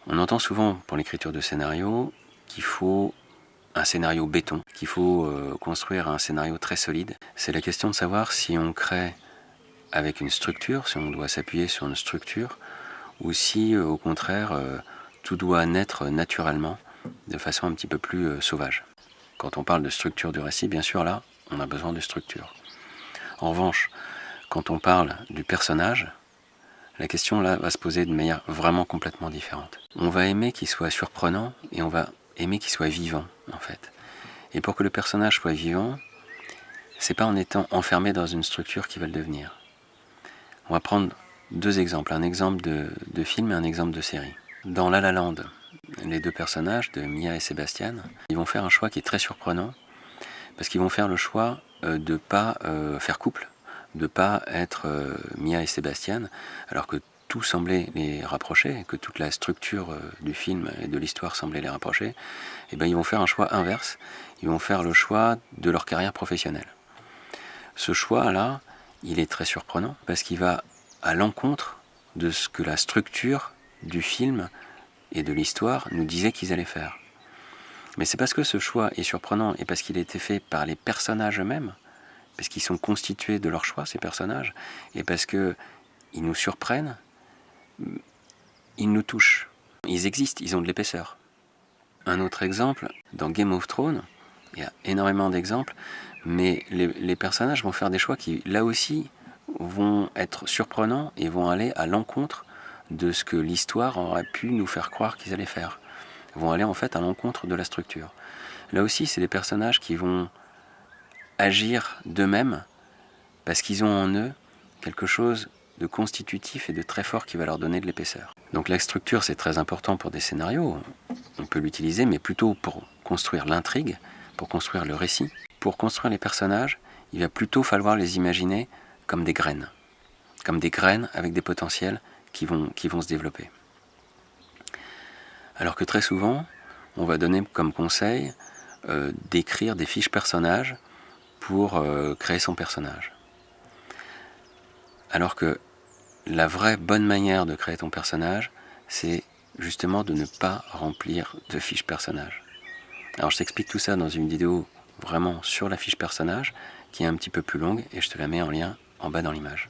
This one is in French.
On entend souvent pour l'écriture de scénario qu'il faut un scénario béton, qu'il faut construire un scénario très solide. C'est la question de savoir si on crée avec une structure, si on doit s'appuyer sur une structure, ou si au contraire tout doit naître naturellement, de façon un petit peu plus sauvage. Quand on parle de structure du récit, bien sûr là, on a besoin de structure. En revanche, quand on parle du personnage, la question là va se poser de manière vraiment complètement différente. On va aimer qu'il soit surprenant et on va aimer qu'il soit vivant en fait. Et pour que le personnage soit vivant, c'est pas en étant enfermé dans une structure qu'il va le devenir. On va prendre deux exemples, un exemple de film et un exemple de série. Dans La La Land, les deux personnages de Mia et Sébastien, ils vont faire un choix qui est très surprenant parce qu'ils vont faire le choix de ne pas faire couple, de ne pas être Mia et Sébastien, alors que tout semblait les rapprocher, que toute la structure du film et de l'histoire semblait les rapprocher. Et ben ils vont faire un choix inverse, ils vont faire le choix de leur carrière professionnelle. Ce choix-là, il est très surprenant parce qu'il va à l'encontre de ce que la structure du film et de l'histoire nous disait qu'ils allaient faire. Mais c'est parce que ce choix est surprenant et parce qu'il a été fait par les personnages eux-mêmes, parce qu'ils sont constitués de leur choix, ces personnages, et parce qu'ils nous surprennent, ils nous touchent. Ils existent, ils ont de l'épaisseur. Un autre exemple, dans Game of Thrones, il y a énormément d'exemples, mais les personnages vont faire des choix qui, là aussi, vont être surprenants et vont aller à l'encontre de ce que l'histoire aurait pu nous faire croire qu'ils allaient faire. Ils vont aller en fait à l'encontre de la structure. Là aussi, c'est des personnages qui vont agir d'eux-mêmes parce qu'ils ont en eux quelque chose de constitutif et de très fort qui va leur donner de l'épaisseur. Donc la structure, c'est très important pour des scénarios. On peut l'utiliser, mais plutôt pour construire l'intrigue, pour construire le récit. Pour construire les personnages, il va plutôt falloir les imaginer comme des graines avec des potentiels qui vont se développer. Alors que très souvent, on va donner comme conseil d'écrire des fiches personnages pour créer son personnage. Alors que la vraie bonne manière de créer ton personnage, c'est justement de ne pas remplir de fiches personnages. Alors je t'explique tout ça dans une vidéo vraiment sur la fiche personnage, qui est un petit peu plus longue, et je te la mets en lien en bas dans l'image.